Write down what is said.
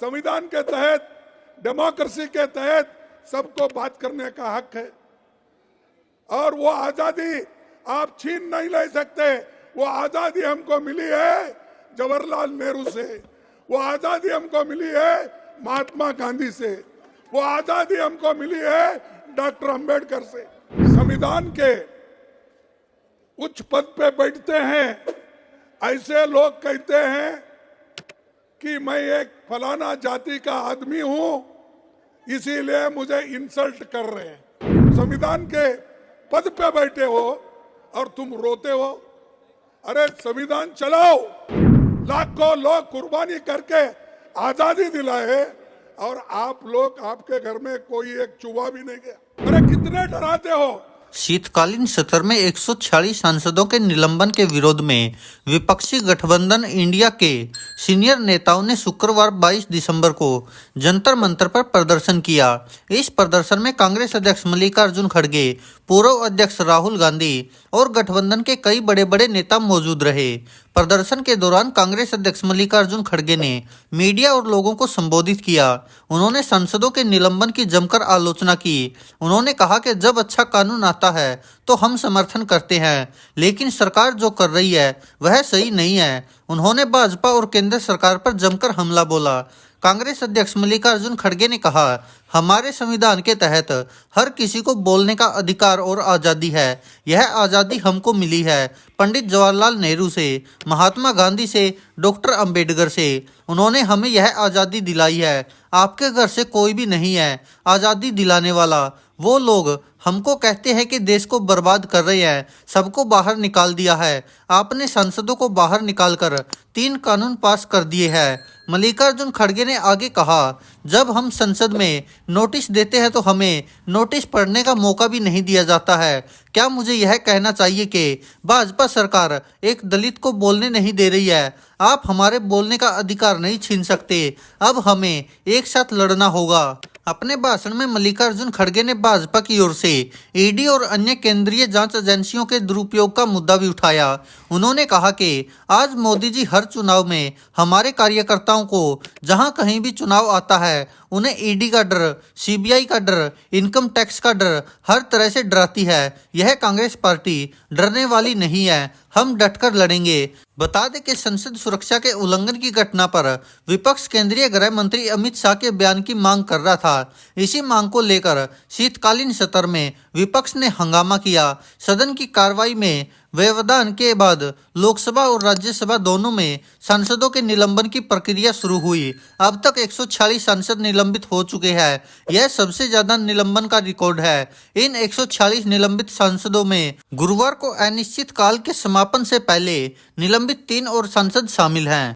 संविधान के तहत, डेमोक्रेसी के तहत सबको बात करने का हक है और वो आजादी आप छीन नहीं ले सकते। वो आजादी हमको मिली है जवाहरलाल नेहरू से, वो आजादी हमको मिली है महात्मा गांधी से, वो आजादी हमको मिली है डॉक्टर अंबेडकर से। संविधान के उच्च पद पे बैठते हैं ऐसे लोग कहते हैं कि मैं एक फलाना जाति का आदमी हूं, इसीलिए मुझे इंसल्ट कर रहे हैं। संविधान के पद पे बैठे हो और तुम रोते हो। अरे संविधान चलाओ, लाखों लोग कुर्बानी करके आजादी दिलाए और आप लोग, आपके घर में कोई एक चूहा भी नहीं गया। अरे कितने डराते हो। शीतकालीन सत्र में 146 सांसदों के निलंबन के विरोध में विपक्षी गठबंधन इंडिया के सीनियर नेताओं ने शुक्रवार 22 दिसंबर को जंतर मंतर पर प्रदर्शन किया। इस प्रदर्शन में कांग्रेस अध्यक्ष मल्लिकार्जुन खड़गे, पूर्व अध्यक्ष राहुल गांधी और गठबंधन के कई बड़े बड़े नेता मौजूद रहे। प्रदर्शन के दौरान कांग्रेस अध्यक्ष मल्लिकार्जुन खड़गे ने मीडिया और लोगों को संबोधित किया। उन्होंने सांसदों के निलंबन की जमकर आलोचना की। उन्होंने कहा कि जब अच्छा कानून आता है तो हम समर्थन करते हैं, लेकिन सरकार जो कर रही है वह सही नहीं है। उन्होंने भाजपा और केंद्र सरकार पर जमकर हमला बोला। कांग्रेस अध्यक्ष मल्लिकार्जुन खड़गे ने कहा, हमारे संविधान के तहत हर किसी को बोलने का अधिकार और आज़ादी है। यह आज़ादी हमको मिली है पंडित जवाहरलाल नेहरू से, महात्मा गांधी से, डॉक्टर अंबेडकर से। उन्होंने हमें यह आज़ादी दिलाई है। आपके घर से कोई भी नहीं है आज़ादी दिलाने वाला। वो लोग हमको कहते हैं कि देश को बर्बाद कर रहे हैं, सबको बाहर निकाल दिया है। आपने सांसदों को बाहर निकालकर 3 कानून पास कर दिए हैं। मल्लिकार्जुन खड़गे ने आगे कहा, जब हम संसद में नोटिस देते हैं तो हमें नोटिस पढ़ने का मौका भी नहीं दिया जाता है। क्या मुझे यह कहना चाहिए कि भाजपा सरकार एक दलित को बोलने नहीं दे रही है? आप हमारे बोलने का अधिकार नहीं छीन सकते। अब हमें एक साथ लड़ना होगा। अपने भाषण में मल्लिकार्जुन खड़गे ने भाजपा की ओर से ईडी और अन्य केंद्रीय जांच एजेंसियों के दुरुपयोग का मुद्दा भी उठाया। उन्होंने कहा कि आज मोदी जी हर चुनाव में हमारे कार्यकर्ताओं को जहां कहीं भी चुनाव आता है उन्हें ईडी का डर, सीबीआई का डर, इनकम टैक्स का डर हर तरह से डराती है। यह कांग्रेस पार्टी डरने वाली नहीं है, हम डटकर लड़ेंगे। बता दें कि संसद सुरक्षा के उल्लंघन की घटना पर विपक्ष केंद्रीय गृह मंत्री अमित शाह के बयान की मांग कर रहा था। इसी मांग को लेकर शीतकालीन सत्र में विपक्ष ने हंगामा किया। सदन की कार्रवाई में व्यवधान के बाद लोकसभा और राज्यसभा दोनों में सांसदों के निलंबन की प्रक्रिया शुरू हुई। अब तक 146 सांसद निलंबित हो चुके हैं। यह सबसे ज्यादा निलंबन का रिकॉर्ड है। इन 146 निलंबित सांसदों में गुरुवार को अनिश्चित काल के समापन से पहले निलंबित 3 और सांसद शामिल हैं।